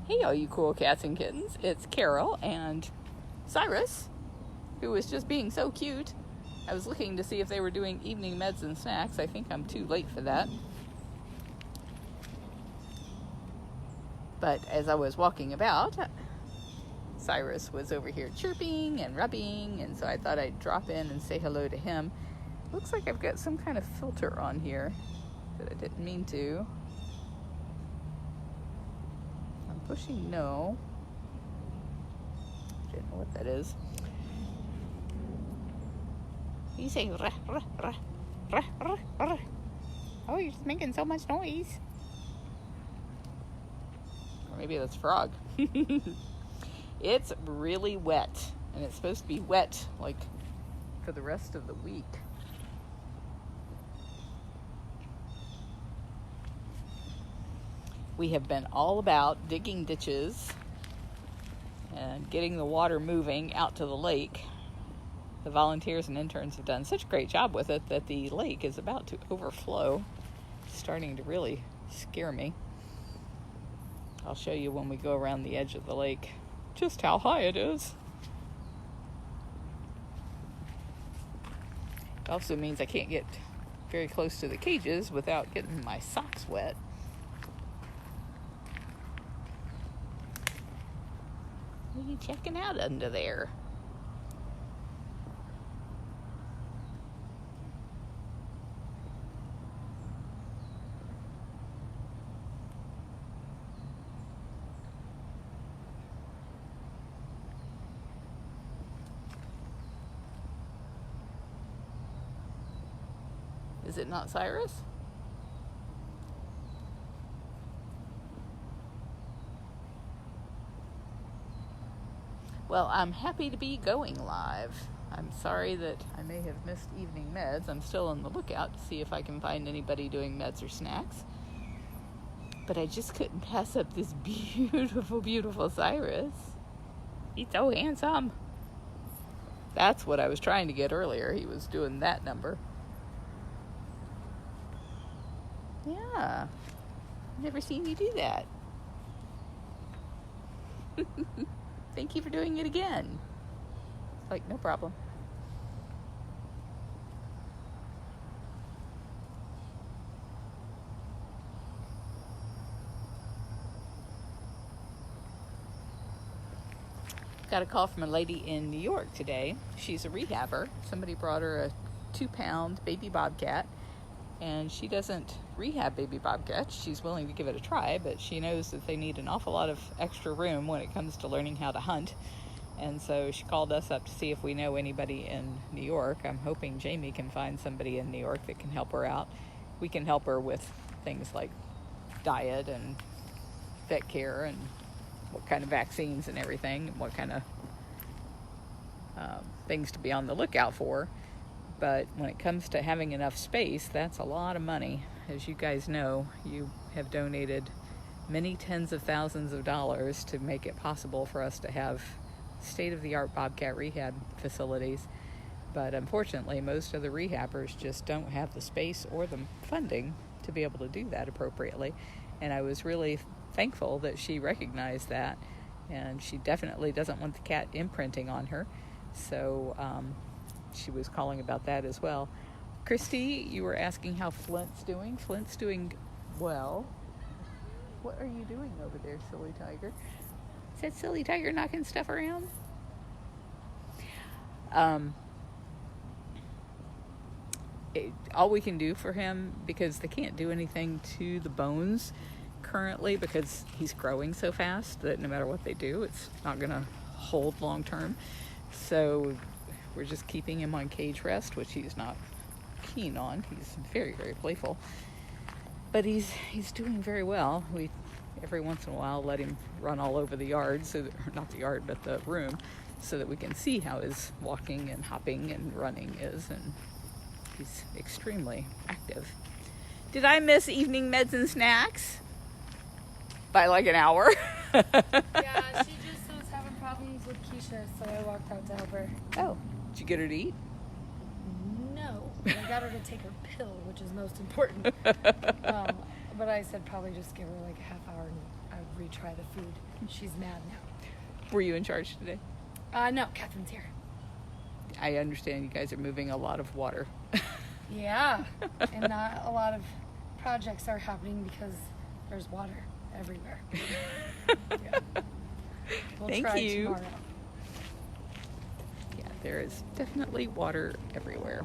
Hey, all you cool cats and kittens. It's Carol and Cyrus, who was just being so cute. I was looking to see if they were doing evening meds and snacks. I think I'm too late for that. But as I was walking about, Cyrus was over here chirping and rubbing, and so I thought I'd drop in and say hello to him. Looks like I've got some kind of filter on here that I didn't mean to. I'm pushing no. I don't know what that is. You say rah, rah, rah, rah, rah, rah. Oh, you're just making so much noise. Or maybe that's frog. It's really wet, and it's supposed to be wet like for the rest of the week. We have been all about digging ditches and getting the water moving out to the lake. The volunteers and interns have done such a great job with it that the lake is about to overflow. It's starting to really scare me. I'll show you when we go around the edge of the lake just how high it is. It also means I can't get very close to the cages without getting my socks wet. What are you checking out under there? Is it not Cyrus? Well, I'm happy to be going live. I'm sorry that I may have missed evening meds. I'm still on the lookout to see if I can find anybody doing meds or snacks. But I just couldn't pass up this beautiful, beautiful Cyrus. He's so handsome. That's what I was trying to get earlier. He was doing that number. Yeah, never seen you do that. Thank you for doing it again. It's like, no problem. Got a call from a lady in New York today. She's a rehabber. Somebody brought her a 2-pound baby bobcat. And she doesn't rehab baby bobcats. She's willing to give it a try, but she knows that they need an awful lot of extra room when it comes to learning how to hunt. And so she called us up to see if we know anybody in New York. I'm hoping Jamie can find somebody in New York that can help her out. We can help her with things like diet and vet care and what kind of vaccines and everything, and what kind of things to be on the lookout for. But when it comes to having enough space, that's a lot of money. As you guys know, you have donated many tens of thousands of dollars to make it possible for us to have state-of-the-art bobcat rehab facilities. But unfortunately, most of the rehabbers just don't have the space or the funding to be able to do that appropriately. And I was really thankful that she recognized that. And she definitely doesn't want the cat imprinting on her. So, she was calling about that as well. Christy, you were asking how Flint's doing. Flint's doing well. What are you doing over there, silly tiger? Is that silly tiger knocking stuff around? All we can do for him, because they can't do anything to the bones currently because he's growing so fast that no matter what they do, it's not going to hold long term. So we're just keeping him on cage rest, which he's not keen on. He's very, very playful. But he's doing very well. We, every once in a while, let him run all over the yard, so that, or not the yard, but the room, so that we can see how his walking and hopping and running is. And he's extremely active. Did I miss evening meds and snacks? By like an hour? Yeah, she just was having problems with Keisha, so I walked out to help her. Oh, did you get her to eat? No, I got her to take her pill, which is most important. But I said probably just give her like a half hour and I would retry the food. She's mad now. Were you in charge today? No, Catherine's here. I understand you guys are moving a lot of water. Yeah, and not a lot of projects are happening because there's water everywhere. Yeah. We'll Thank try you. tomorrow. Yeah, there is definitely water everywhere.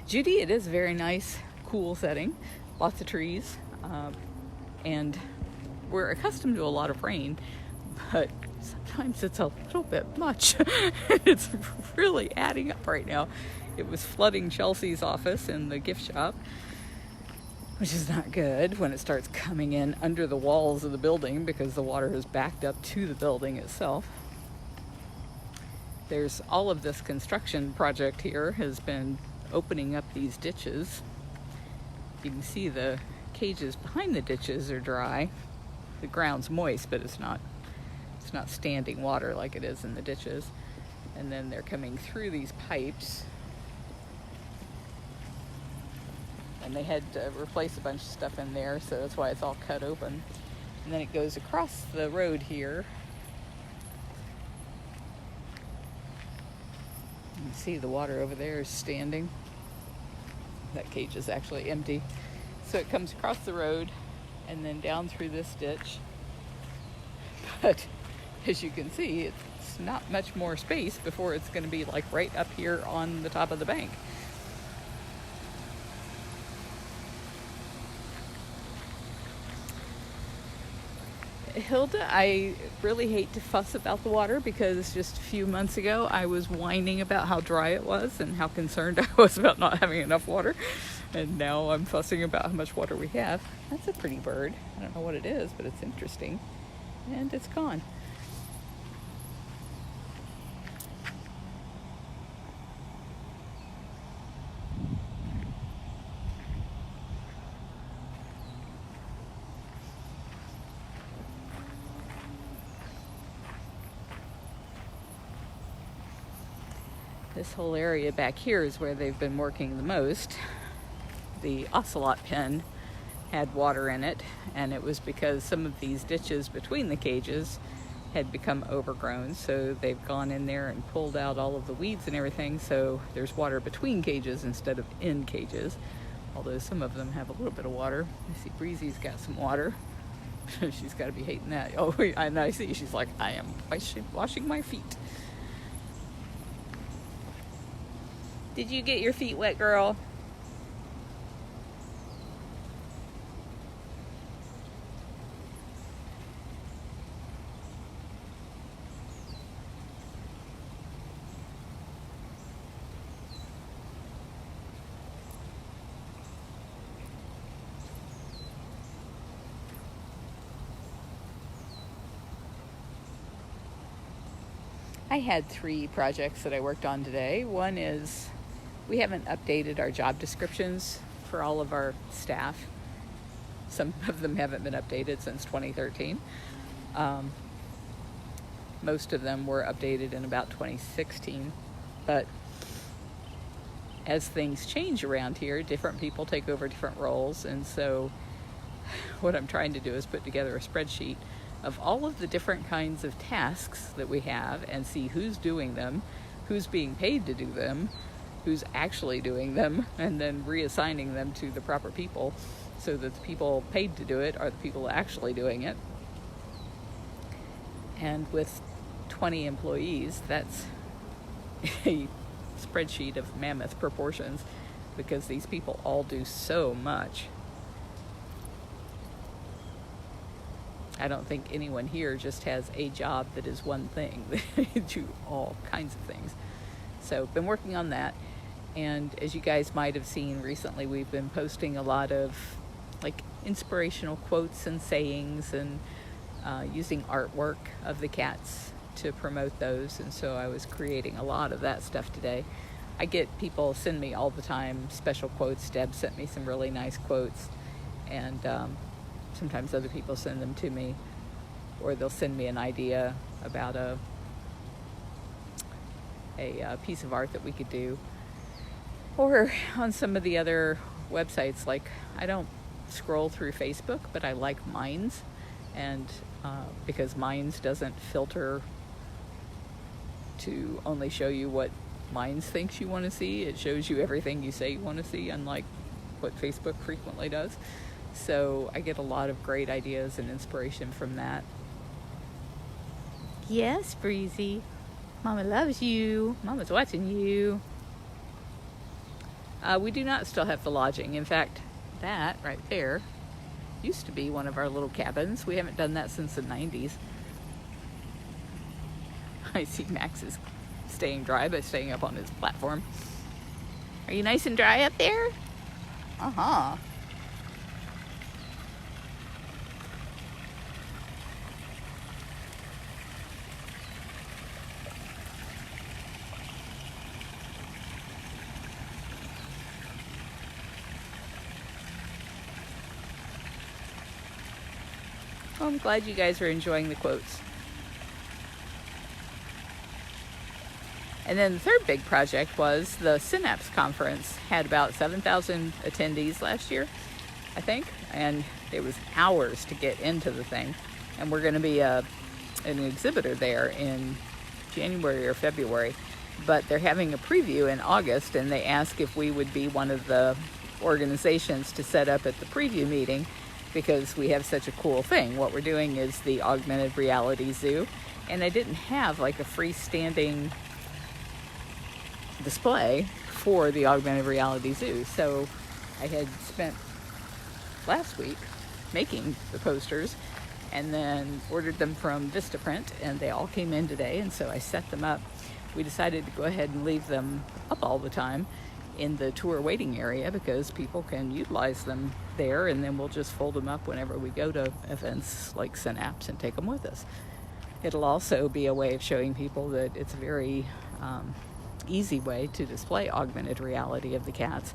Judy, it is a very nice, cool setting. Lots of trees. And we're accustomed to a lot of rain, but sometimes it's a little bit much. It's really adding up right now. It was flooding Chelsea's office in the gift shop, which is not good when it starts coming in under the walls of the building because the water is backed up to the building itself. There's all of this construction project here has been opening up these ditches. You can see the cages behind the ditches are dry. The ground's moist, but it's not standing water like it is in the ditches. And then they're coming through these pipes. And they had to replace a bunch of stuff in there, so that's why it's all cut open. And then it goes across the road here. You can see the water over there is standing. That cage is actually empty. So it comes across the road and then down through this ditch. But as you can see, it's not much more space before it's going to be like right up here on the top of the bank. Hilda, I really hate to fuss about the water because just a few months ago I was whining about how dry it was and how concerned I was about not having enough water. And now I'm fussing about how much water we have. That's a pretty bird. I don't know what it is, but it's interesting. And it's gone. This whole area back here is where they've been working the most. The ocelot pen had water in it, and it was because some of these ditches between the cages had become overgrown, so they've gone in there and pulled out all of the weeds and everything, so there's water between cages instead of in cages, although some of them have a little bit of water. I see Breezy's got some water. She's got to be hating that. Oh, and I see she's like, I am washing my feet. Did you get your feet wet, girl? I had 3 projects that I worked on today. One is we haven't updated our job descriptions for all of our staff. Some of them haven't been updated since 2013. Most of them were updated in about 2016. But as things change around here, different people take over different roles. And so what I'm trying to do is put together a spreadsheet of all of the different kinds of tasks that we have and see who's doing them, who's being paid to do them, who's actually doing them, and then reassigning them to the proper people so that the people paid to do it are the people actually doing it. And with 20 employees, that's a spreadsheet of mammoth proportions because these people all do so much. I don't think anyone here just has a job that is one thing. They do all kinds of things. So been working on that. And as you guys might have seen recently, we've been posting a lot of like inspirational quotes and sayings and using artwork of the cats to promote those. And so I was creating a lot of that stuff today. I get people send me all the time special quotes. Deb sent me some really nice quotes. And sometimes other people send them to me, or they'll send me an idea about a piece of art that we could do. Or on some of the other websites, like I don't scroll through Facebook, but I like Minds, and because Minds doesn't filter to only show you what Minds thinks you want to see, it shows you everything you say you want to see, unlike what Facebook frequently does. So I get a lot of great ideas and inspiration from that. Yes, Breezy. Mama loves you. Mama's watching you. We do not still have the lodging. In fact, that right there used to be one of our little cabins. We haven't done that since the 90s. I see Max is staying dry by staying up on his platform. Are you nice and dry up there? Uh-huh. Well, I'm glad you guys are enjoying the quotes. And then the third big project was the Synapse conference. Had about 7,000 attendees last year, I think, and it was hours to get into the thing. And we're going to be an exhibitor there in January or February, but they're having a preview in August, and they asked if we would be one of the organizations to set up at the preview meeting, because we have such a cool thing. What we're doing is the augmented reality zoo, and I didn't have like a freestanding display for the augmented reality zoo, so I had spent last week making the posters and then ordered them from Vistaprint, and they all came in today, and so I set them up. We decided to go ahead and leave them up all the time in the tour waiting area because people can utilize them there, and then we'll just fold them up whenever we go to events like Synapse and take them with us. It'll also be a way of showing people that it's a very easy way to display augmented reality of the cats.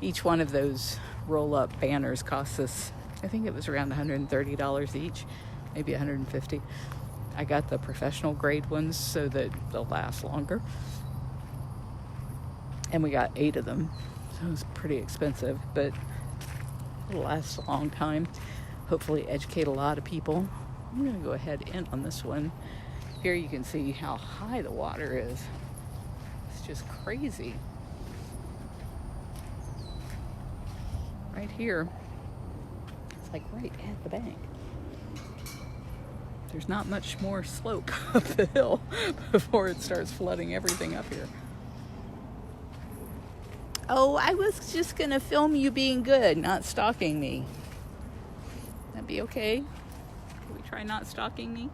Each one of those roll-up banners costs us, I think it was around $130 each, maybe $150. I got the professional grade ones so that they'll last longer. And we got 8 of them, so it was pretty expensive, but it'll last a long time. Hopefully educate a lot of people. I'm going to go ahead in on this one. Here you can see how high the water is. It's just crazy. Right here, it's like right at the bank. There's not much more slope up the hill before it starts flooding everything up here. Oh, I was just going to film you being good, not stalking me. That'd be okay? Can we try not stalking me?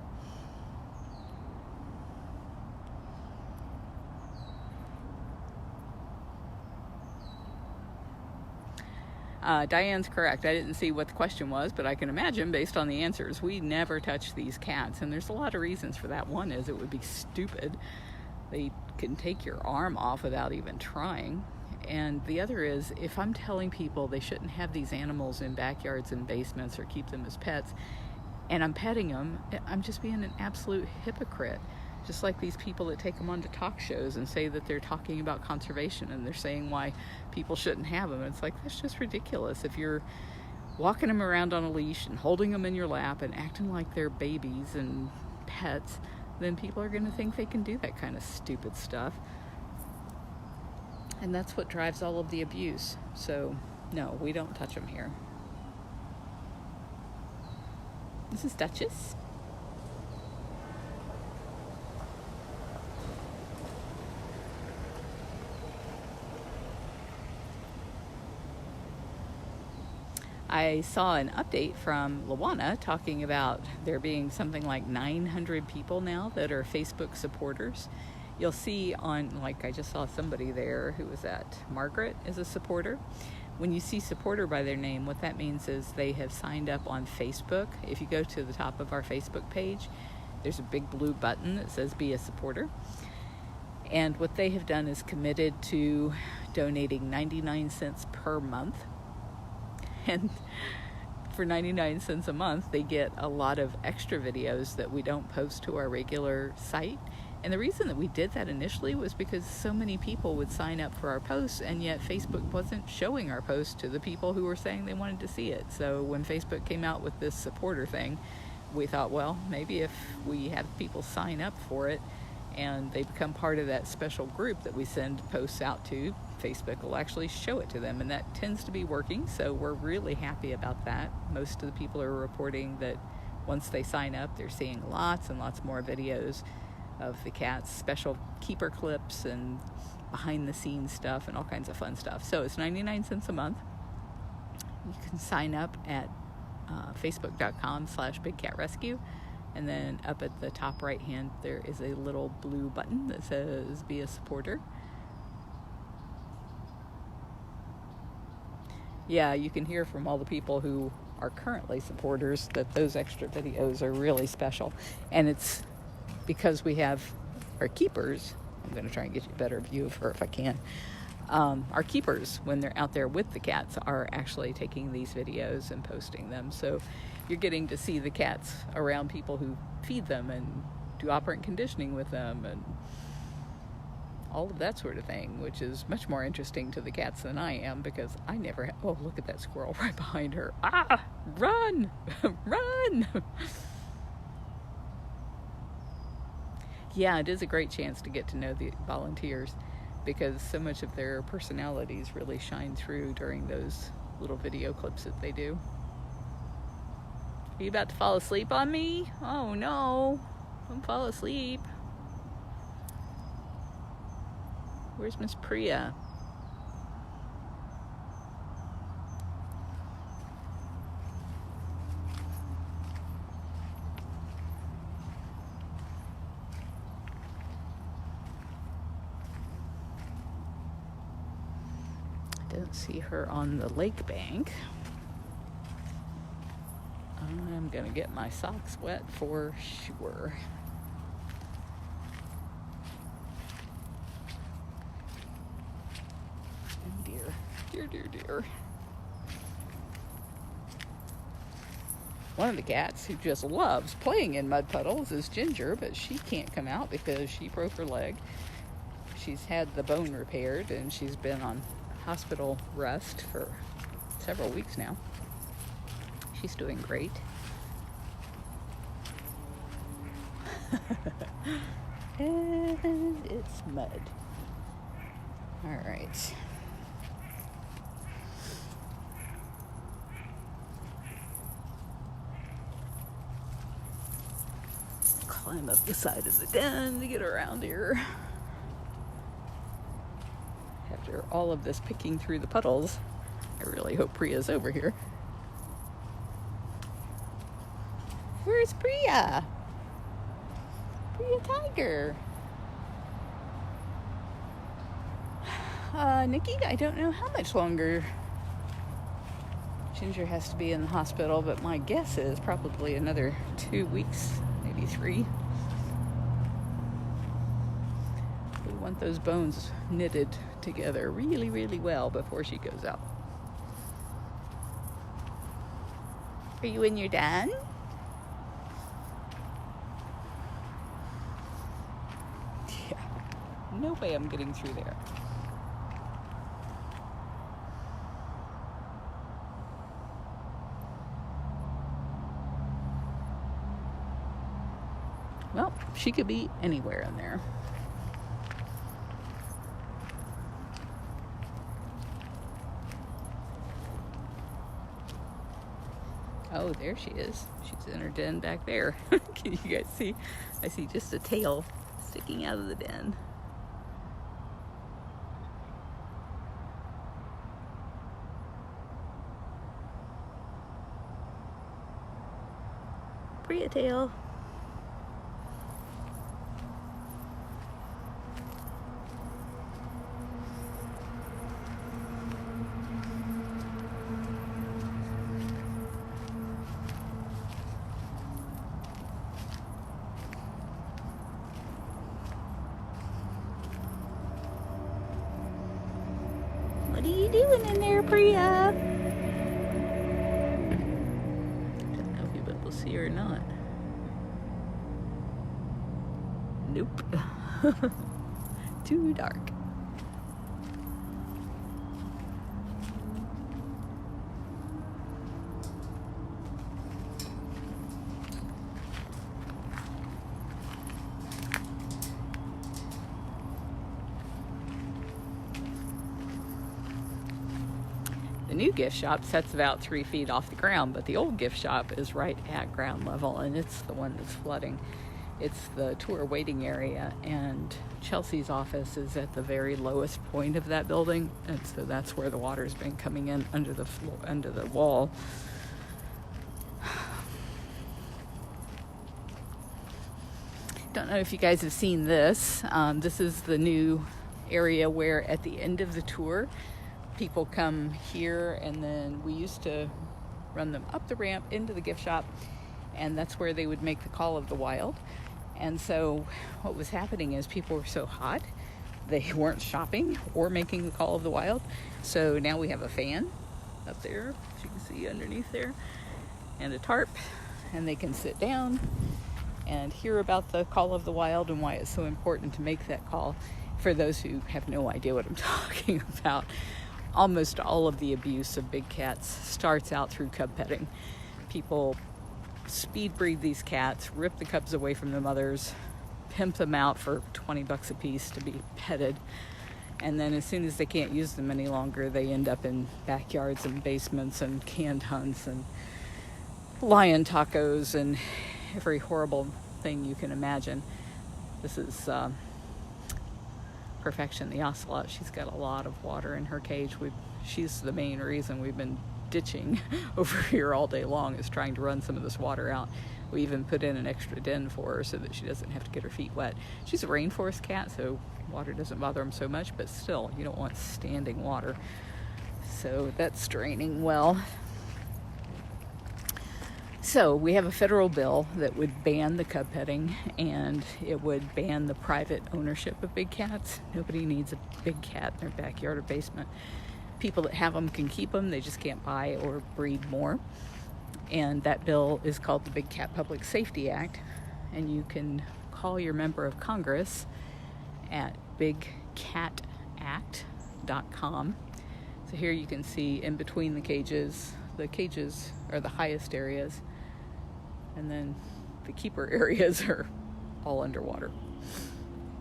Diane's correct. I didn't see what the question was, but I can imagine based on the answers, we never touch these cats. And there's a lot of reasons for that. One is it would be stupid. They can take your arm off without even trying. And the other is, if I'm telling people they shouldn't have these animals in backyards and basements or keep them as pets, and I'm petting them, I'm just being an absolute hypocrite. Just like these people that take them onto talk shows and say that they're talking about conservation and they're saying why people shouldn't have them. It's like, that's just ridiculous. If you're walking them around on a leash and holding them in your lap and acting like they're babies and pets, then people are going to think they can do that kind of stupid stuff. And that's what drives all of the abuse. So, no, we don't touch them here. This is Duchess. I saw an update from Luana talking about there being something like 900 people now that are Facebook supporters. You'll see on, like I just saw somebody there who was at Margaret is a supporter. When you see supporter by their name, what that means is they have signed up on Facebook. If you go to the top of our Facebook page, there's a big blue button that says be a supporter. And what they have done is committed to donating 99 cents per month. And for 99 cents a month, they get a lot of extra videos that we don't post to our regular site. And the reason that we did that initially was because so many people would sign up for our posts, and yet Facebook wasn't showing our posts to the people who were saying they wanted to see it. So when Facebook came out with this supporter thing, we thought, well, maybe if we have people sign up for it and they become part of that special group that we send posts out to, Facebook will actually show it to them, and that tends to be working. So we're really happy about that. Most of the people are reporting that once they sign up, they're seeing lots and lots more videos of the cats, special keeper clips and behind the scenes stuff and all kinds of fun stuff. So it's 99 cents a month. You can sign up at facebook.com/bigcatrescue, and then up at the top right hand there is a little blue button that says be a supporter. Yeah, you can hear from all the people who are currently supporters that those extra videos are really special, and it's because we have our keepers. I'm going to try and get you a better view of her if I can. Our keepers, when they're out there with the cats, are actually taking these videos and posting them. So you're getting to see the cats around people who feed them and do operant conditioning with them and all of that sort of thing, which is much more interesting to the cats than I am, because I never oh, look at that squirrel right behind her. Ah, run, run. Yeah, it is a great chance to get to know the volunteers, because so much of their personalities really shine through during those little video clips that they do. Are you about to fall asleep on me? Oh no, don't fall asleep. Where's Miss Priya? Don't see her on the lake bank. I'm gonna get my socks wet for sure. Oh dear, dear, dear, dear. One of the cats who just loves playing in mud puddles is Ginger, but she can't come out because she broke her leg. She's had the bone repaired and she's been on hospital rest for several weeks now. She's doing great. And it's mud. All right. Climb up the side of the den to get around here. After all of this picking through the puddles, I really hope Priya's over here. Where's Priya? Priya Tiger. Nikki, I don't know how much longer Ginger has to be in the hospital, but my guess is probably another 2 weeks, maybe 3. We want those bones knitted together really, really well before she goes out. Are you in your den? Yeah. No way I'm getting through there. Well, she could be anywhere in there. Oh, there she is. She's in her den back there. Can you guys see? I see just a tail sticking out of the den. Priya tail. What are you doing in there, Priya? Don't know if you'll be able to see her or not. Nope. Too dark. The new gift shop sits about 3 feet off the ground, but the old gift shop is right at ground level, and it's the one that's flooding. It's the tour waiting area, and Chelsea's office is at the very lowest point of that building, and so that's where the water's been coming in under the floor, under the wall. Don't know if you guys have seen this. This is the new area where at the end of the tour, people come here, and then we used to run them up the ramp into the gift shop, and that's where they would make the call of the wild. And so what was happening is people were so hot, they weren't shopping or making the call of the wild. So now we have a fan up there, as you can see underneath there, and a tarp, and they can sit down and hear about the call of the wild and why it's so important to make that call. For those who have no idea what I'm talking about, almost all of the abuse of big cats starts out through cub petting. People speed breed these cats, rip the cubs away from the mothers, pimp them out for $20 a piece to be petted, and then as soon as they can't use them any longer, they end up in backyards and basements and canned hunts and lion tacos and every horrible thing you can imagine. This is Perfection, the ocelot. She's got a lot of water in her cage. She's the main reason we've been ditching over here all day long, is trying to run some of this water out. We even put in an extra den for her so that she doesn't have to get her feet wet. She's a rainforest cat, so water doesn't bother them so much, but still, you don't want standing water. So that's draining well. So we have a federal bill that would ban the cub petting, and it would ban the private ownership of big cats. Nobody needs a big cat in their backyard or basement. People that have them can keep them, they just can't buy or breed more. And that bill is called the Big Cat Public Safety Act, and you can call your member of Congress at bigcatact.com. So here you can see in between the cages are the highest areas, and then the keeper areas are all underwater,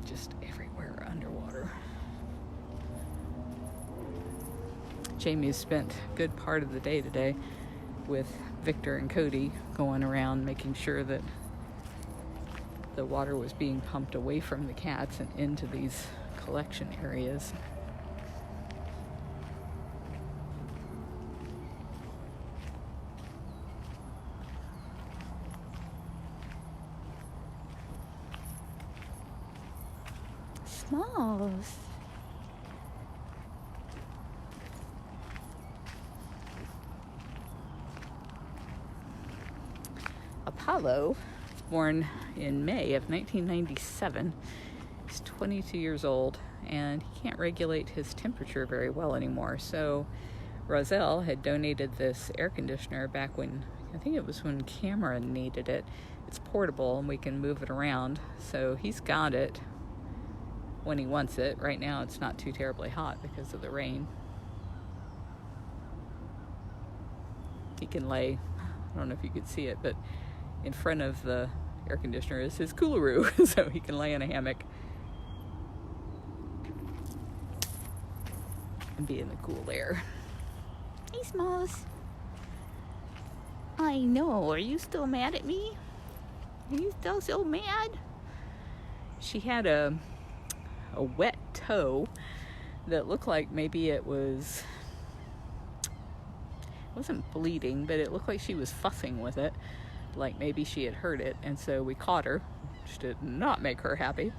just everywhere underwater. Jamie's spent a good part of the day today with Victor and Cody going around making sure that the water was being pumped away from the cats and into these collection areas. Smalls. Apollo was born in May of 1997. He's 22 years old, and he can't regulate his temperature very well anymore. So Roselle had donated this air conditioner back when, I think it was when Cameron needed it. It's portable and we can move it around. So he's got it when he wants it. Right now it's not too terribly hot because of the rain. He can lay, I don't know if you could see it, but in front of the air conditioner is his coolaroo, so he can lay in a hammock and be in the cool air. Hey, Smalls. I know, are you still mad at me? Are you still so mad? She had a wet toe that looked like maybe it wasn't bleeding, but it looked like she was fussing with it, like maybe she had hurt it. And so we caught her, which did not make her happy.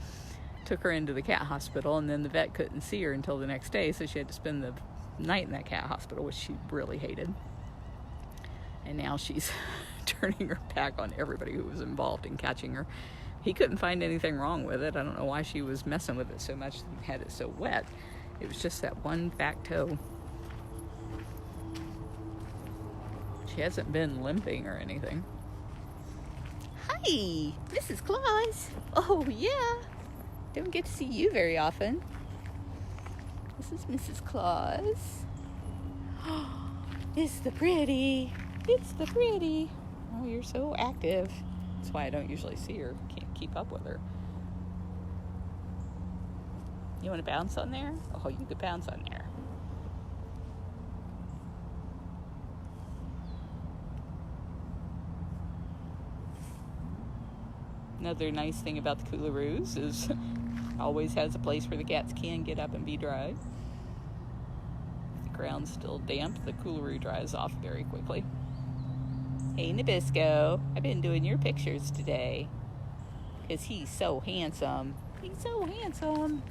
Took her into the cat hospital, and then the vet couldn't see her until the next day, so she had to spend the night in that cat hospital, which she really hated. And now she's turning her back on everybody who was involved in catching her. He couldn't find anything wrong with it. I don't know why she was messing with it so much and had it so wet. It was just that one back toe. She hasn't been limping or anything. Hi, Mrs. Claus. Oh, yeah. Don't get to see you very often. This is Mrs. Claus. It's the pretty. It's the pretty. Oh, you're so active. That's why I don't usually see her. Can't keep up with her. You want to bounce on there? Oh, you could bounce on there. Another nice thing about the Coolaroos is always has a place where the cats can get up and be dry. If the ground's still damp, the Coolaroo dries off very quickly. Hey, Nabisco, I've been doing your pictures today because he's so handsome. He's so handsome.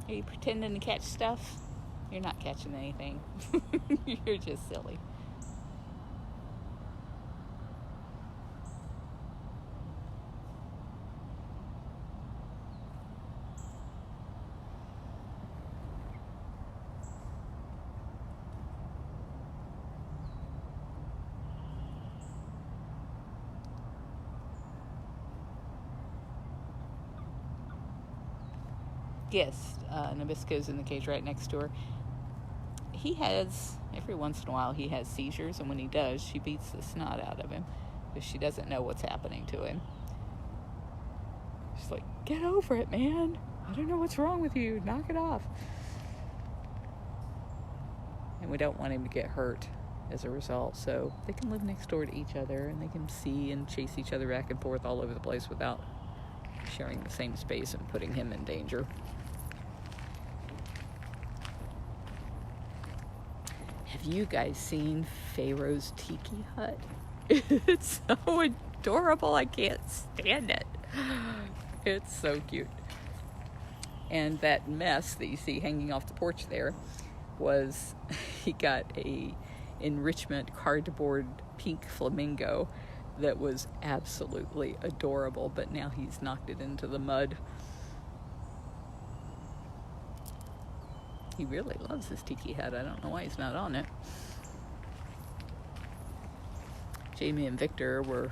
Are you pretending to catch stuff? You're not catching anything. You're just silly. Yes, Nabisco's in the cage right next to her. He has, every once in a while, he has seizures, and when he does, she beats the snot out of him because she doesn't know what's happening to him. She's like, get over it, man. I don't know what's wrong with you. Knock it off. And we don't want him to get hurt as a result, so they can live next door to each other, and they can see and chase each other back and forth all over the place without sharing the same space and putting him in danger. Have you guys seen Pharaoh's Tiki Hut? It's so adorable. I can't stand it. It's so cute. And that mess that you see hanging off the porch there was, he got a enrichment cardboard pink flamingo that was absolutely adorable, but now he's knocked it into the mud. He really loves his tiki hut. I don't know why he's not on it. Jamie and Victor were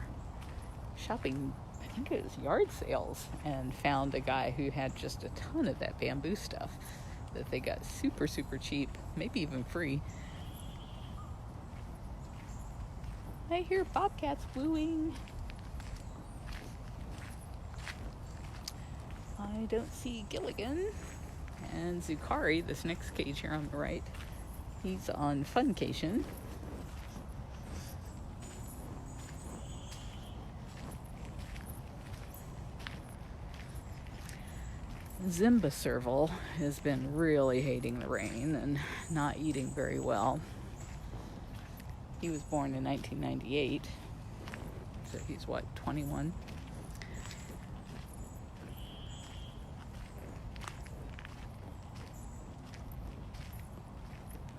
shopping, I think it was yard sales, and found a guy who had just a ton of that bamboo stuff that they got super, super cheap, maybe even free. I hear bobcats wooing. I don't see Gilligan. And Zukari, this next cage here on the right, he's on funcation. Zimba Serval has been really hating the rain and not eating very well. He was born in 1998, so he's 21?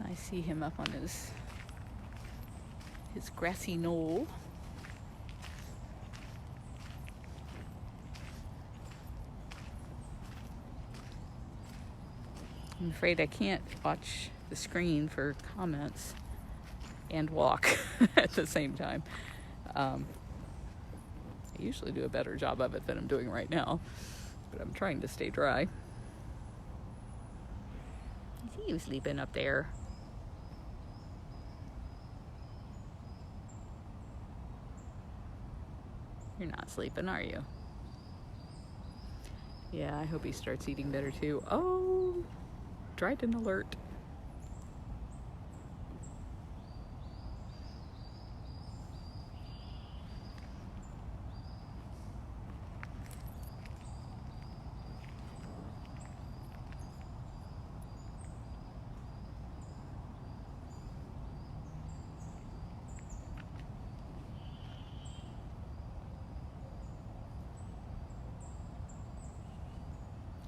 I see him up on his grassy knoll. I'm afraid I can't watch the screen for comments and walk at the same time. I usually do a better job of it than I'm doing right now, but I'm trying to stay dry. I see you sleeping up there. You're not sleeping, are you? Yeah, I hope he starts eating better too. Oh, Dryden alert.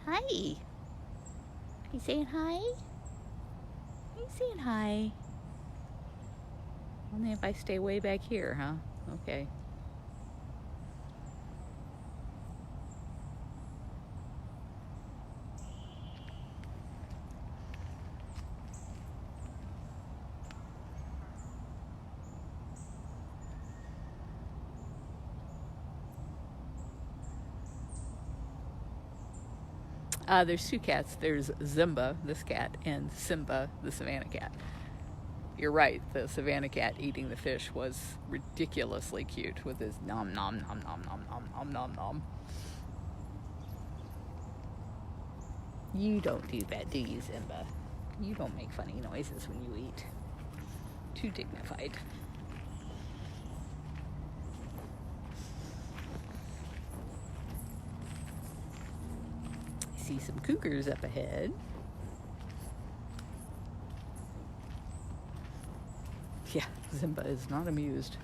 Hi. You saying hi? You saying hi? Only if I stay way back here, huh? Okay. There's two cats. There's Zimba, this cat, and Simba, the Savannah cat. You're right, the Savannah cat eating the fish was ridiculously cute with his nom nom nom nom nom nom nom nom nom. You don't do that, do you, Simba? You don't make funny noises when you eat. Too dignified. I see some cougars up ahead. Yeah, Simba is not amused.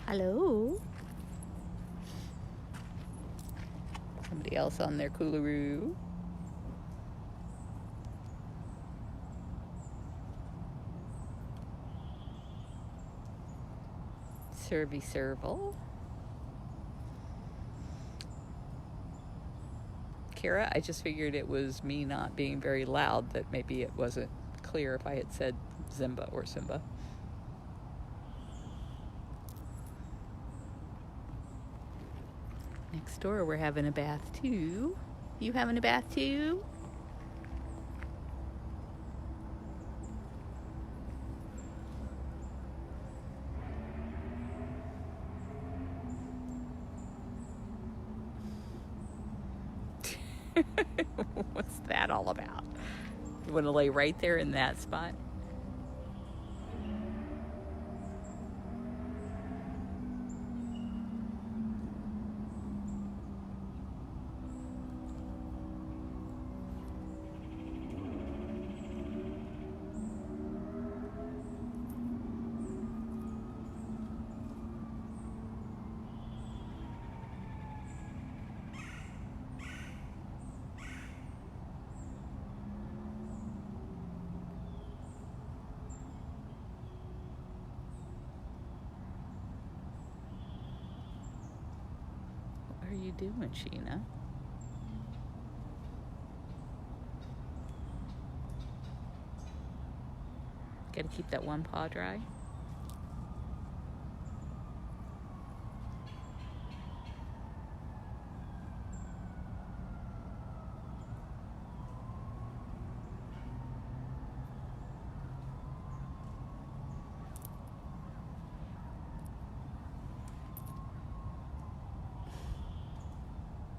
Hello? Somebody else on their coolaroo. Servy serval. Kara, I just figured it was me not being very loud, that maybe it wasn't clear if I had said Zimba or Simba. Next door we're having a bath too. You having a bath too? What's that all about? You want to lay right there in that spot? What are you doing, Sheena? Gotta keep that one paw dry.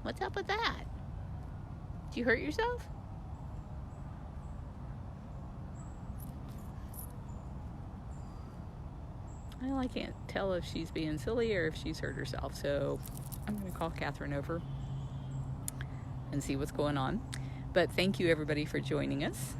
What's up with that? Did you hurt yourself? Well, I can't tell if she's being silly or if she's hurt herself, so I'm going to call Catherine over and see what's going on. But thank you, everybody, for joining us.